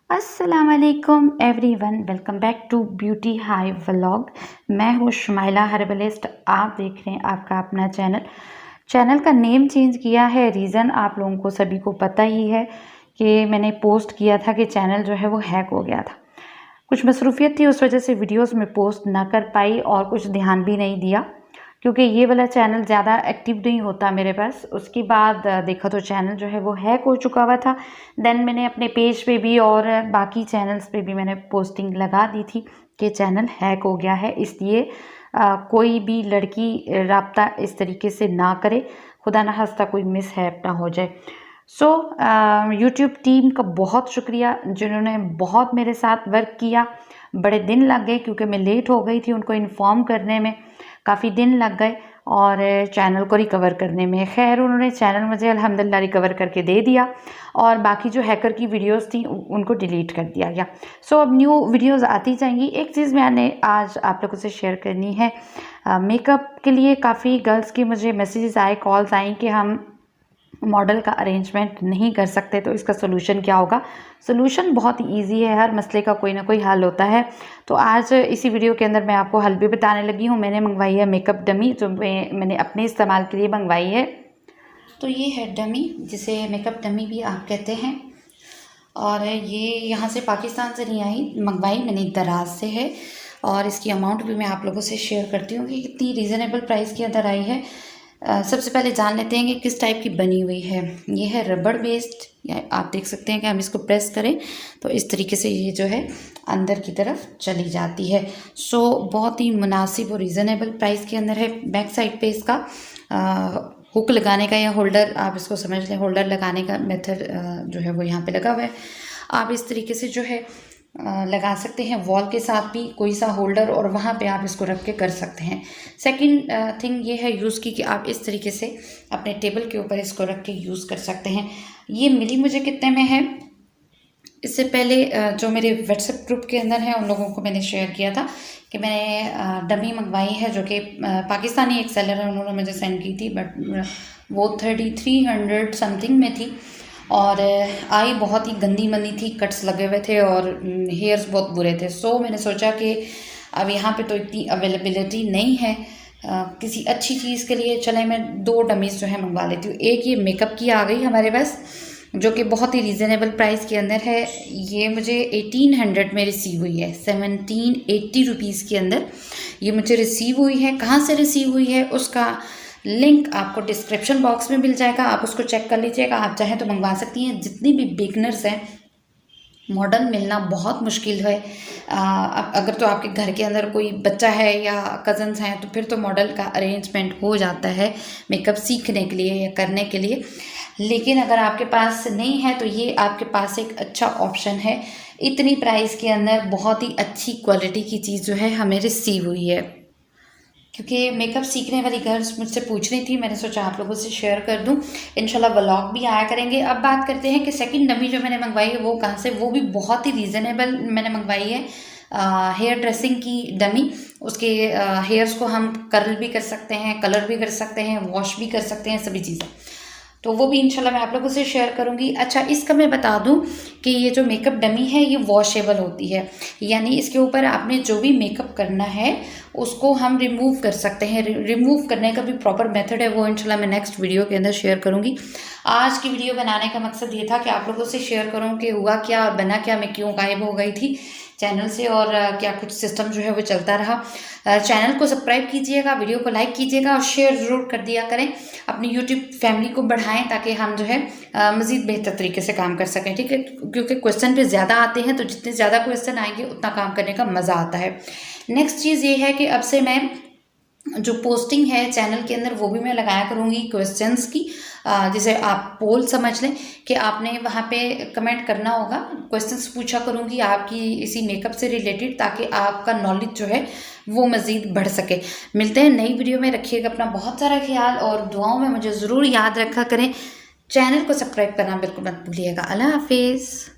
अस्सलाम वालेकुम everyone, welcome back to Beauty High Vlog. मैं हूँ शुमाइला हर्बलिस्ट। आप देख रहे हैं आपका अपना चैनल का नेम चेंज किया है। रीज़न आप लोगों को सभी को पता ही है कि मैंने पोस्ट किया था कि चैनल जो है वो हैक हो गया था। कुछ मसरूफियत थी, उस वजह से वीडियोस में पोस्ट ना कर पाई और कुछ ध्यान भी नहीं दिया क्योंकि ये वाला चैनल ज़्यादा एक्टिव नहीं होता मेरे पास। उसके बाद देखा तो चैनल जो है वो हैक हो चुका हुआ था। देन मैंने अपने पेज पे भी और बाकी चैनल्स पे भी मैंने पोस्टिंग लगा दी थी कि चैनल हैक हो गया है, इसलिए कोई भी लड़की राब्ता इस तरीके से ना करे, खुदा ना खास्ता कोई मिस हैप ना हो जाए। सो यूट्यूब टीम का बहुत शुक्रिया जिन्होंने बहुत मेरे साथ वर्क किया। बड़े दिन लग गए क्योंकि मैं लेट हो गई थी, उनको इन्फॉर्म करने में काफ़ी दिन लग गए और चैनल को रिकवर करने में। खैर उन्होंने चैनल मुझे अल्हम्दुलिल्लाह रिकवर करके दे दिया और बाकी जो हैकर की वीडियोस थी उनको डिलीट कर दिया गया। सो अब न्यू वीडियोस आती जाएंगी। एक चीज़ मैंने आज आप लोगों से शेयर करनी है। मेकअप के लिए काफ़ी गर्ल्स की मुझे मैसेजेस आए, कॉल्स आई कि हम मॉडल का अरेंजमेंट नहीं कर सकते, तो इसका सोल्यूशन क्या होगा। सोल्यूशन बहुत ही ईजी है, हर मसले का कोई ना कोई हल होता है। तो आज इसी वीडियो के अंदर मैं आपको हल भी बताने लगी हूँ। मैंने मंगवाई है मेकअप डमी, जो मैंने अपने इस्तेमाल के लिए मंगवाई है। तो ये है डमी, जिसे मेकअप डमी भी आप कहते हैं, और ये यहाँ से पाकिस्तान से नहीं आई, मंगवाई मैंने दराज से है। और इसकी अमाउंट भी मैं आप लोगों से शेयर करती हूँ कि कितनी रीज़नेबल प्राइस के अंदर आई है। सबसे पहले जान लेते हैं कि किस टाइप की बनी हुई है। ये है रबड़ बेस्ड, या आप देख सकते हैं कि हम इसको प्रेस करें तो इस तरीके से ये जो है अंदर की तरफ चली जाती है। सो बहुत ही मुनासिब और रीज़नेबल प्राइस के अंदर है। बैक साइड पे इसका हुक लगाने का या होल्डर, आप इसको समझ लें, होल्डर लगाने का मेथड जो है वो यहाँ पे लगा हुआ है। आप इस तरीके से जो है लगा सकते हैं वॉल के साथ भी कोई सा होल्डर, और वहाँ पे आप इसको रख के कर सकते हैं। सेकंड थिंग ये है यूज़ की कि आप इस तरीके से अपने टेबल के ऊपर इसको रख के यूज़ कर सकते हैं। ये मिली मुझे कितने में है, इससे पहले जो मेरे व्हाट्सएप ग्रुप के अंदर है उन लोगों को मैंने शेयर किया था कि मैंने डमी मंगवाई है, जो कि पाकिस्तानी एक सेलर है, उन्होंने मुझे सेंड की थी, बट वो 3300 समथिंग में थी और आई बहुत ही गंदी मंदी थी, कट्स लगे हुए थे और हेयर्स बहुत बुरे थे। सो मैंने सोचा कि अब यहाँ पे तो इतनी अवेलेबिलिटी नहीं है किसी अच्छी चीज़ के लिए, चले मैं 2 डमीज़ जो है मंगवा लेती हूँ। एक ये मेकअप की आ गई हमारे पास, जो कि बहुत ही रीज़नेबल प्राइस के अंदर है। ये मुझे 1800 में रिसीव हुई है, 1780 रुपीज़ के अंदर ये मुझे रिसीव हुई है। कहाँ से रिसीव हुई है उसका लिंक आपको डिस्क्रिप्शन बॉक्स में मिल जाएगा, आप उसको चेक कर लीजिएगा। आप चाहें तो मंगवा सकती हैं। जितनी भी बिगनर्स हैं, मॉडल मिलना बहुत मुश्किल है। अगर तो आपके घर के अंदर कोई बच्चा है या कज़न्स हैं तो फिर तो मॉडल का अरेंजमेंट हो जाता है मेकअप सीखने के लिए या करने के लिए, लेकिन अगर आपके पास नहीं है तो ये आपके पास एक अच्छा ऑप्शन है। इतनी प्राइस के अंदर बहुत ही अच्छी क्वालिटी की चीज़ जो है हमें रिसीव हुई है। क्योंकि मेकअप सीखने वाली गर्ल्स मुझसे पूछ रही थी, मैंने सोचा आप लोगों से शेयर कर दूं। इंशाल्लाह व्लॉग भी आया करेंगे। अब बात करते हैं कि सेकंड डमी जो मैंने मंगवाई है वो कहाँ से, वो भी बहुत ही रीज़नेबल मैंने मंगवाई है। हेयर ड्रेसिंग की डमी, उसके हेयर्स को हम कर्ल भी कर सकते हैं, कलर भी कर सकते हैं, वॉश भी कर सकते हैं, सभी चीज़ें, तो वो भी इंशाल्लाह मैं आप लोगों से शेयर करूंगी। अच्छा, इसका मैं बता दूं कि ये जो मेकअप डमी है ये वॉशेबल होती है, यानी इसके ऊपर आपने जो भी मेकअप करना है उसको हम रिमूव कर सकते हैं। रिमूव करने का भी प्रॉपर मेथड है, वो इंशाल्लाह मैं नेक्स्ट वीडियो के अंदर शेयर करूंगी। आज की वीडियो बनाने का मकसद ये था कि आप लोगों से शेयर करूँ कि हुआ क्या और बना क्या, मैं क्यों गायब हो गई थी चैनल से और क्या कुछ सिस्टम जो है वो चलता रहा। चैनल को सब्सक्राइब कीजिएगा, वीडियो को लाइक कीजिएगा और शेयर ज़रूर कर दिया करें। अपनी यूट्यूब फैमिली को बढ़ाएं ताकि हम जो है मज़ीद बेहतर तरीके से काम कर सकें, ठीक है। क्योंकि क्वेश्चन पे ज़्यादा आते हैं, तो जितने ज़्यादा क्वेश्चन आएंगे उतना काम करने का मज़ा आता है। नेक्स्ट चीज़ ये है कि अब से मैं जो पोस्टिंग है चैनल के अंदर वो भी मैं लगाया करूँगी क्वेश्चंस की, जिसे आप पोल समझ लें कि आपने वहाँ पे कमेंट करना होगा। क्वेश्चंस पूछा करूँगी आपकी इसी मेकअप से रिलेटेड, ताकि आपका नॉलेज जो है वो मज़ीद बढ़ सके। मिलते हैं नई वीडियो में, रखिएगा अपना बहुत सारा ख्याल और दुआओं में मुझे ज़रूर याद रखा करें। चैनल को सब्सक्राइब करना बिल्कुल मत भूलिएगा। अल्लाह हाफिज़।